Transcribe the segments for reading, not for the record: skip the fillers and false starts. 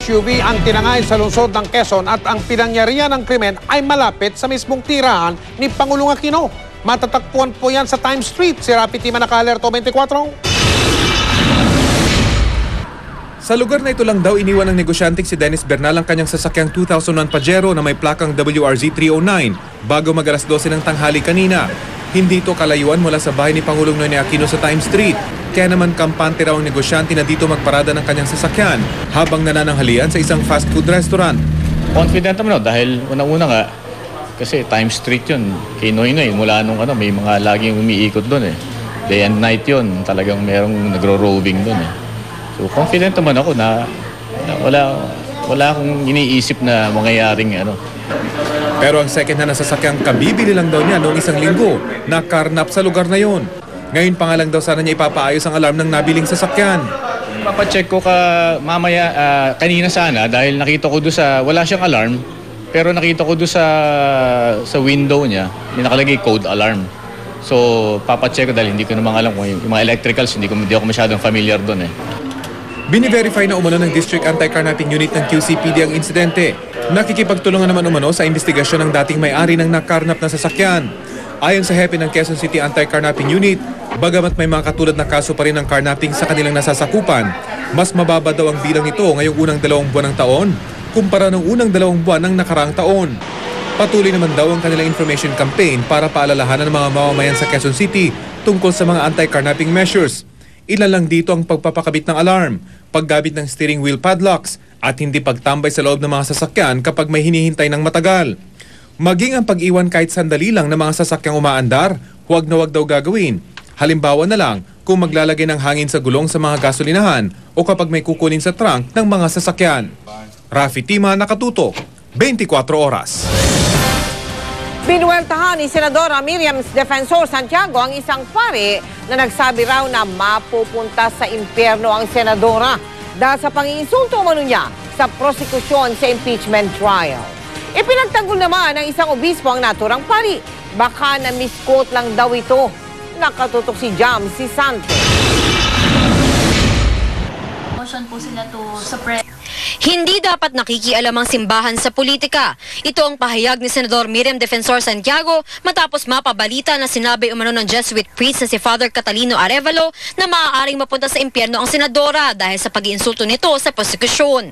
SUV ang tinangay sa lungsod ng Quezon at ang pinangyarihan ng krimen ay malapit sa mismong tirahan ni Pangulong Aquino. Matatagpuan po yan sa Times Street. Si Rapi Tima Nakalerto 24. Sa lugar na ito lang daw iniwan ng negosyanteng si Dennis Bernal ang kanyang sasakyang 2001 Pajero na may plakang WRZ 309 bago mag-alas 12 ng tanghali kanina. Hindi ito kalayuan mula sa bahay ni Pangulong Noynoy Aquino sa Times Street. Kaya naman kampante raw ang negosyante na dito magparada ng kanyang sasakyan habang nanananghalian sa isang fast food restaurant. Confident naman dahil unang-una nga kasi Times Street yun kay Noynoy mula nung may mga laging umiikot doon eh. Day and night yun, talagang merong nagro-roving doon eh. So confident naman ako na wala akong iniisip na mangyayaring Pero ang second hand na sasakyang kabibili lang daw niya noong isang linggo na karnap sa lugar na yon. Ngayon pa nga lang daw sana niya ipapaayos ang alarm ng nabiling sasakyan. Papacheck ko mamaya kanina sana dahil nakita ko doon wala siyang alarm pero nakita ko doon sa window niya may nakalagay code alarm. So papacheck ko dahil hindi ko naman alam kung yung mga electricals hindi ako masyadong familiar doon eh. Bini-verify na umano ng District Anti-Carnapping Unit ng QCPD ang insidente. Nakikipagtulungan naman umano sa investigasyon ng dating may-ari ng nakarnap na sasakyan. Ayon sa hepe ng Quezon City Anti-Carnapping Unit, bagamat may mga katulad na kaso pa rin ng carnapping sa kanilang nasasakupan, mas mababa daw ang bilang nito ngayong unang 2 buwan ng taon kumpara ng unang 2 buwan ng nakaraang taon. Patuloy naman daw ang kanilang information campaign para paalalahanan ng mga mamamayan sa Quezon City tungkol sa mga anti-carnapping measures. Ilan lang dito ang pagpapakabit ng alarm, paggamit ng steering wheel padlocks at hindi pagtambay sa loob ng mga sasakyan kapag may hinihintay ng matagal. Maging ang pag-iwan kahit sandali lang ng mga sasakyang umaandar, huwag na huwag daw gagawin. Halimbawa na lang kung maglalagay ng hangin sa gulong sa mga gasolinahan o kapag may kukunin sa trunk ng mga sasakyan. Rafi Tima, Nakatutok, 24 Oras. Binuweltahan ni Senadora Miriam Defensor Santiago ang isang pari na nagsabi raw na mapupunta sa impyerno ang senadora dahil sa pangiinsulto umano niya sa prosekusyon sa impeachment trial. Ipinagtanggol naman ng isang obispo ang naturang pari. Baka na-misquote lang daw ito. Nakatutok si Jam, si Santos. Motion po sila to suppress. Hindi dapat nakikialam ang simbahan sa politika. Ito ang pahayag ni Senador Miriam Defensor Santiago matapos mapabalita na sinabi umano ng Jesuit priest na si Father Catalino Arevalo na maaaring mapunta sa impyerno ang senadora dahil sa pag-iinsulto nito sa prosekusyon.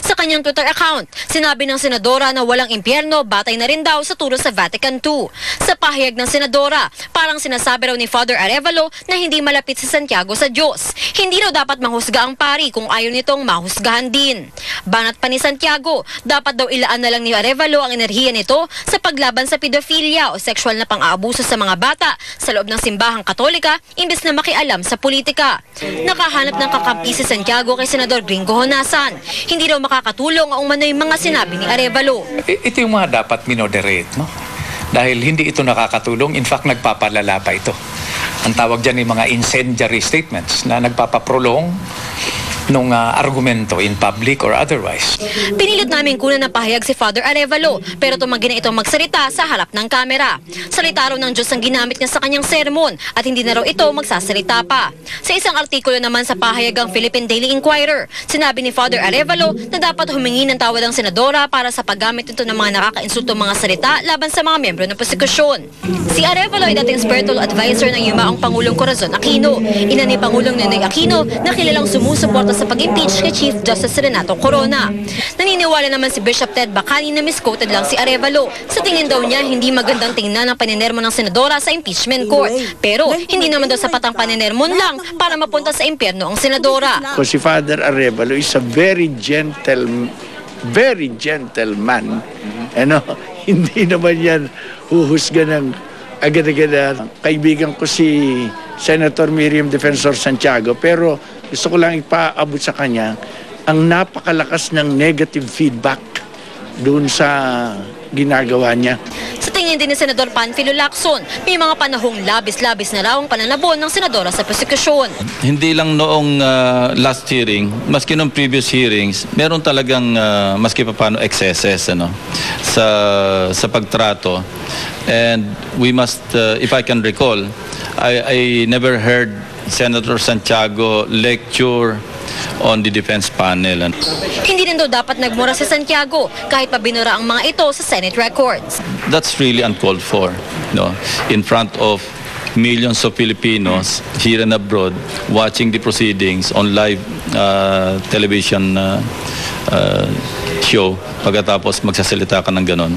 Sa kanyang Twitter account, sinabi ng senadora na walang impyerno batay na rin daw sa turo sa Vatican II. Sa pahayag ng senadora, parang sinasabi raw ni Father Arevalo na hindi malapit si Santiago sa Diyos. Hindi raw dapat mahusga ang pari kung ayaw nitong mahusgahan din. Banat pa ni Santiago, dapat daw ilaan na lang ni Arevalo ang enerhiya nito sa paglaban sa pedophilia o sexual na pang-aabuso sa mga bata sa loob ng simbahang Katolika imbes na makialam sa politika. Nakahanap ng kakampi si Santiago kay Senador Gringo Honasan. Hindi raw makakatulong ang umano'y mga sinabi ni Arevalo. Ito yung mga dapat minoderate, no? Dahil hindi ito nakakatulong, in fact nagpapalala pa ito. Ang tawag dyan yung mga incendiary statements na nagpapaprolong nung argumento in public or otherwise. Pinilit namin kunan ng pahayag si Father Arevalo pero tumanggi na itong magsalita sa harap ng kamera. Salita raw ng Diyos ang ginamit niya sa kanyang sermon at hindi na raw ito magsasalita pa. Sa isang artikulo naman sa pahayagang Philippine Daily Inquirer, sinabi ni Father Arevalo na dapat humingi ng tawad ang senadora para sa paggamit nito ng mga nakakainsultong mga salita laban sa mga miyembro ng prosekusyon. Si Arevalo ay dating spiritual advisor ng yumaong Pangulong Corazon Aquino. Ina ni Pangulong Noynoy Aquino na kilalang sumusuporta sa pag-impeach kay Chief Justice Renato Corona. Naniniwala naman si Bishop Ted Bacani na misquoted lang si Arevalo. Sa tingin daw niya, hindi magandang tingnan ang paninermo ng senadora sa impeachment court. Pero hindi naman daw sapat ang paninermon lang para mapunta sa impyerno ang senadora. Si Father Arevalo is a very gentleman. Hindi naman yan huhusga ng agad-agad. Kaibigan ko si Senator Miriam Defensor Santiago pero gusto ko lang ipaabot sa kanya ang napakalakas ng negative feedback doon sa ginagawa niya. Sa tingin din ni Senador Panfilo Lacson, may mga panahong labis-labis na raw ang pananabon ng senadora sa prosekusyon. Hindi lang noong last hearing, maski noong previous hearings, meron talagang maski pa paano excesses sa pagtrato. And we must, if I can recall, I never heard Senator Santiago lecture on the defense panel. Hindi rin daw dapat nagmura si Santiago kahit pa binura ang mga ito sa Senate records. That's really uncalled for, no? In front of millions of Filipinos here and abroad watching the proceedings on live television show, pagkatapos magsasalita ka ng ganon.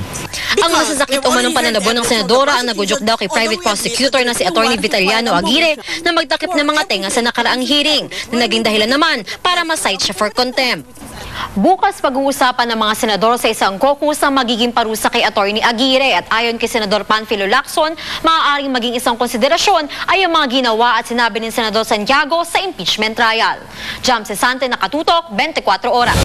Ang masasakit umanong pananabon ng senadora ang nagudyok daw kay private prosecutor na si Attorney Vitaliano Aguirre na magtakip ng mga tenga sa nakaraang hearing na naging dahilan naman para ma-cite siya for contempt. Bukas pag-uusapan ng mga senador sa isang caucus ang magiging parusa kay Attorney Aguirre at ayon kay Senador Panfilo Lacson, maaaring maging isang konsiderasyon ay ang mga ginawa at sinabi ni Senador Santiago sa impeachment trial. Jam Cesante, Nakatutok, 24 Oras.